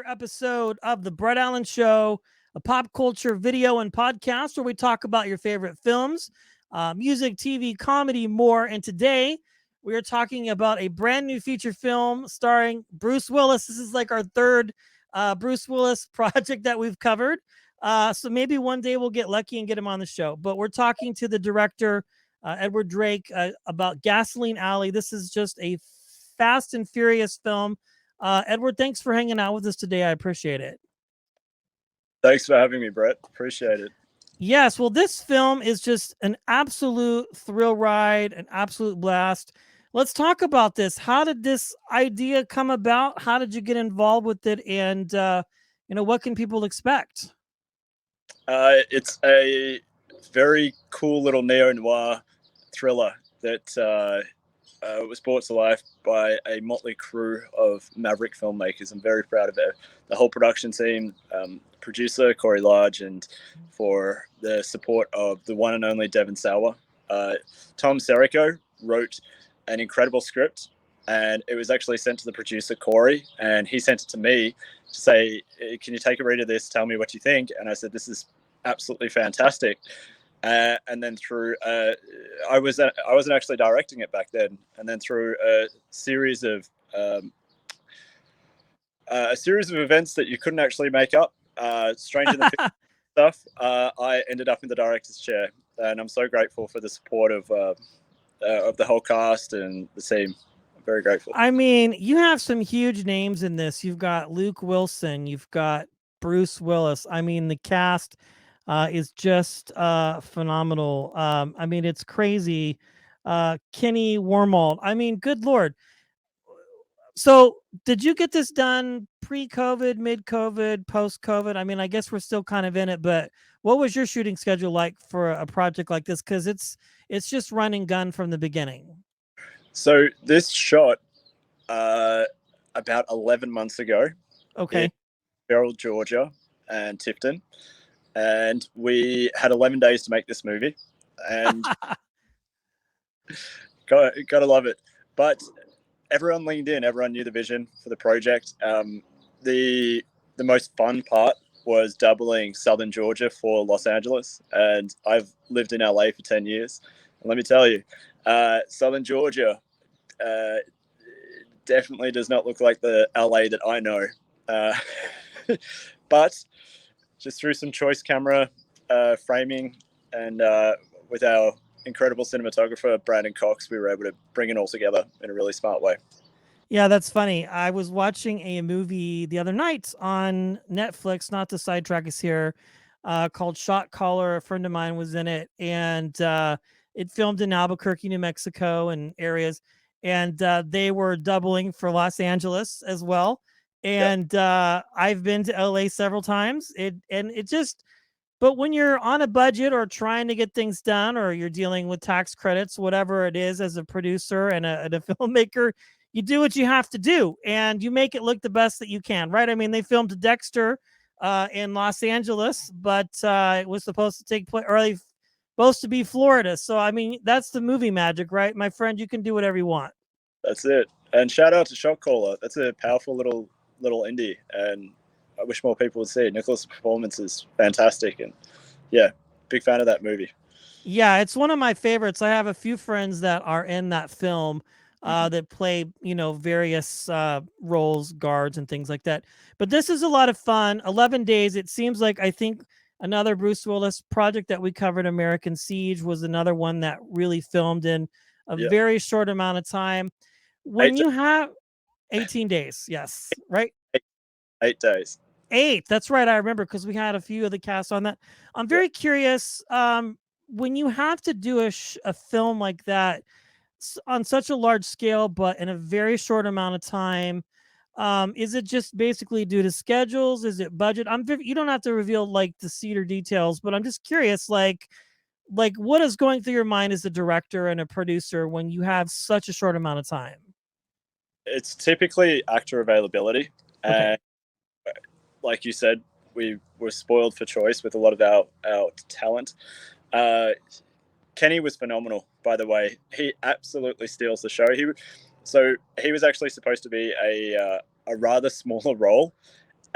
episode of the Brett Allan Show, a pop culture video and podcast where we talk about your favorite films, music, TV, comedy, more. And today we are talking about a brand new feature film starring Bruce Willis. This is like our third Bruce Willis project that we've covered. So maybe one day we'll get lucky and get him on the show. But we're talking to the director, Edward Drake, about Gasoline Alley. This is just a fast and furious film. Edward, thanks for hanging out with us today. I appreciate it. Thanks for having me, Brett. Appreciate it. Yes, well, this film is just an absolute thrill ride, an absolute blast. Let's talk about this. How did this idea come about? How did you get involved with it? And, what can people expect? It's a very cool little neo-noir thriller that was brought to life by a motley crew of maverick filmmakers. I'm very proud of it. The whole production team, producer Corey Large, and for the support of the one and only Devon Sauer. Tom Serico wrote an incredible script, and it was actually sent to the producer Corey, and he sent it to me to say, can you take a read of this, tell me what you think? And I said, this is absolutely fantastic. And then through I wasn't actually directing it back then, and then through a series of events that you couldn't actually make up, Stranger Than Fiction stuff, I ended up in the director's chair, and I'm so grateful for the support of the whole cast and the team. I'm very grateful. I mean, you have some huge names in this. You've got Luke Wilson, you've got Bruce Willis. I mean, the cast is just phenomenal. I mean, it's crazy. Kenny Wormald. I mean, good Lord. So did you get this done pre-COVID, mid-COVID, post-COVID? I mean, I guess we're still kind of in it, but what was your shooting schedule like for a project like this? Because it's just run and gun from the beginning. So this shot about 11 months ago. Okay. In Beryl, Georgia and Tifton. And we had 11 days to make this movie, and gotta love it. But everyone leaned in. Everyone knew the vision for the project. The most fun part was doubling Southern Georgia for Los Angeles, and I've lived in LA for 10 years. And let me tell you, Southern Georgia definitely does not look like the LA that I know. But just through some choice camera framing and with our incredible cinematographer, Brandon Cox, we were able to bring it all together in a really smart way. Yeah, that's funny. I was watching a movie the other night on Netflix, not to sidetrack us here, called Shotcaller. A friend of mine was in it, and it filmed in Albuquerque, New Mexico and areas. And they were doubling for Los Angeles as well. And I've been to LA several times. But when you're on a budget or trying to get things done, or you're dealing with tax credits, whatever it is, as a producer and a filmmaker, you do what you have to do, and you make it look the best that you can, right? I mean, they filmed Dexter in Los Angeles, but it was supposed to take place, or supposed to be Florida. So, I mean, that's the movie magic, right? My friend, you can do whatever you want. That's it. And shout out to Shotcaller. That's a powerful little indie, and I wish more people would see it. Nicholas' performance is fantastic, and yeah, big fan of that movie. Yeah, it's one of my favorites. I have a few friends that are in that film that play, various roles, guards and things like that. But this is a lot of fun. 11 days. It seems like, I think another Bruce Willis project that we covered, American Siege, was another one that really filmed in a very short amount of time. When you have 18 days, yes, right? 8 days. 8. That's right. I remember, because we had a few of the cast on that. I'm very curious. When you have to do a film like that on such a large scale, but in a very short amount of time, is it just basically due to schedules? Is it budget? You don't have to reveal like the seed or details, but I'm just curious, like what is going through your mind as a director and a producer when you have such a short amount of time? It's typically actor availability. Okay. And like you said, we were spoiled for choice with a lot of our talent. Kenny was phenomenal, by the way. He absolutely steals the show. He was actually supposed to be a rather smaller role,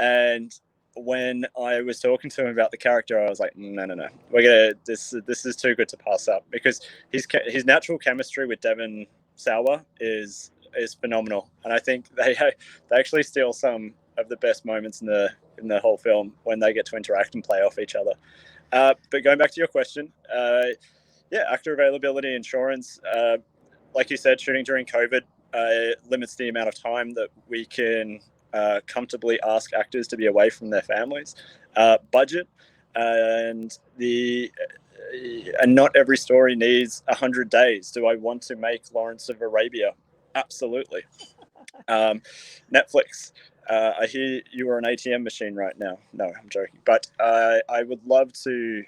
And when I was talking to him about the character, I was like, no, no, no, we're gonna this is too good to pass up, because his natural chemistry with Devon Sawa is phenomenal, and I think they actually steal some of the best moments in the whole film when they get to interact and play off each other. But going back to your question, yeah, actor availability, insurance, like you said, shooting during COVID limits the amount of time that we can comfortably ask actors to be away from their families. Budget and not every story needs 100 days. Do I want to make Lawrence of Arabia? Absolutely. Netflix. I hear you are an ATM machine right now. No, I'm joking. But I would love to.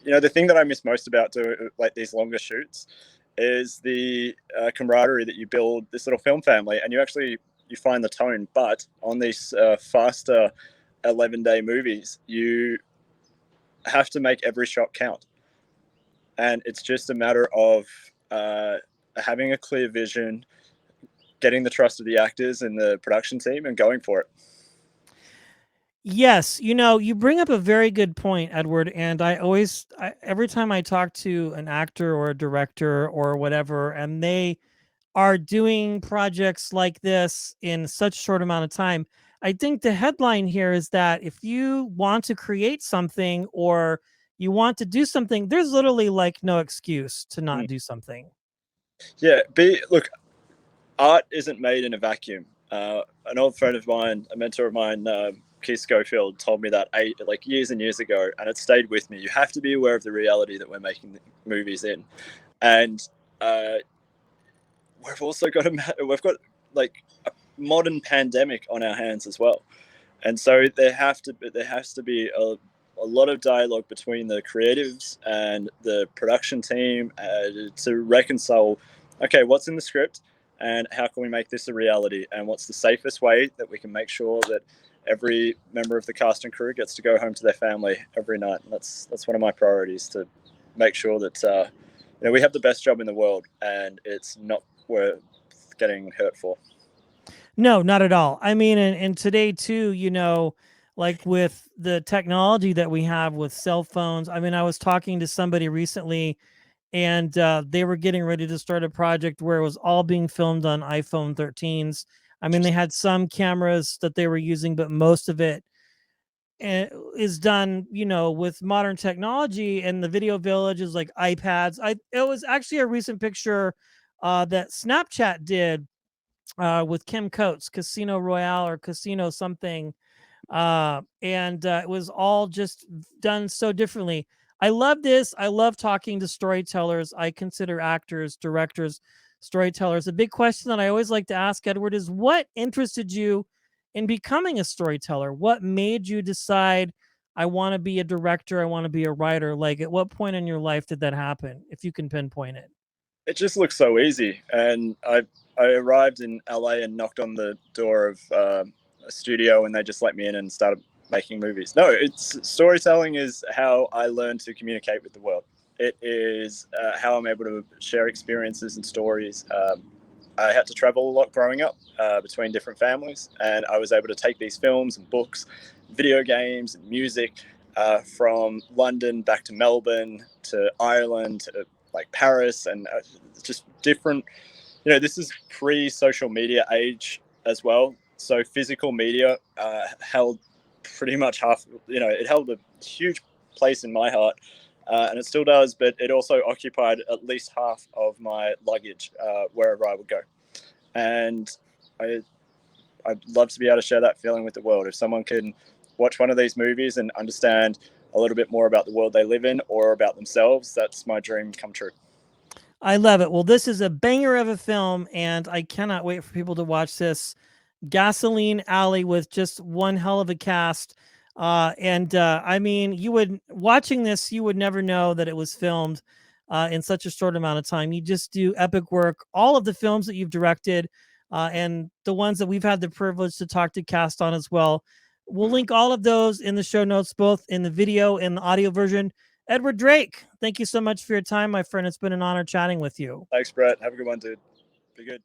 The thing that I miss most about like these longer shoots is the camaraderie that you build, this little film family, and you find the tone. But on these faster 11-day movies, you have to make every shot count, and it's just a matter of having a clear vision, getting the trust of the actors and the production team, and going for it. Yes, you bring up a very good point, Edward. And every time I talk to an actor or a director or whatever, and they are doing projects like this in such short amount of time, I think the headline here is that if you want to create something or you want to do something, there's literally like no excuse to not do something. Yeah, look, art isn't made in a vacuum. An old friend of mine, a mentor of mine, Keith Schofield, told me that years and years ago, and it stayed with me. You have to be aware of the reality that we're making movies in, and we've also got like a modern pandemic on our hands as well, and so there has to be a lot of dialogue between the creatives and the production team to reconcile, okay, what's in the script and how can we make this a reality, and what's the safest way that we can make sure that every member of the cast and crew gets to go home to their family every night. And that's one of my priorities, to make sure that we have the best job in the world and it's not worth getting hurt for. No, not at all. I mean, and today too, like with the technology that we have with cell phones. I mean, I was talking to somebody recently, and they were getting ready to start a project where it was all being filmed on iPhone 13s. I mean, they had some cameras that they were using, but most of it is done, with modern technology. And the Video Village is like iPads. It was actually a recent picture that Snapchat did with Kim Coates, Casino Royale or Casino something. And it was all just done so differently. I love this. I love talking to storytellers. I consider actors, directors, storytellers. A big question that I always like to ask, Edward, is what interested you in becoming a storyteller? What made you decide, I want to be a director, I want to be a writer? Like, at what point in your life did that happen, if you can pinpoint it? It just looks so easy, and I arrived in LA and knocked on the door of a studio, and they just let me in and started making movies. No, it's storytelling is how I learned to communicate with the world. It is how I'm able to share experiences and stories. I had to travel a lot growing up between different families, and I was able to take these films and books, video games and music from London back to Melbourne to Ireland to like Paris, and just different. This is pre-social media age as well, so physical media held pretty much half. It held a huge place in my heart, and it still does. But it also occupied at least half of my luggage wherever I would go, and I'd love to be able to share that feeling with the world. If someone can watch one of these movies and understand a little bit more about the world they live in or about themselves, that's my dream come true. I love it. Well, this is a banger of a film, and I cannot wait for people to watch this. Gasoline Alley, with just one hell of a cast. And I mean, watching this, you would never know that it was filmed in such a short amount of time. You just do epic work. All of the films that you've directed, and the ones that we've had the privilege to talk to cast on as well. We'll link all of those in the show notes, both in the video and the audio version. Edward Drake, thank you so much for your time, my friend. It's been an honor chatting with you. Thanks, Brett. Have a good one, dude. Be good.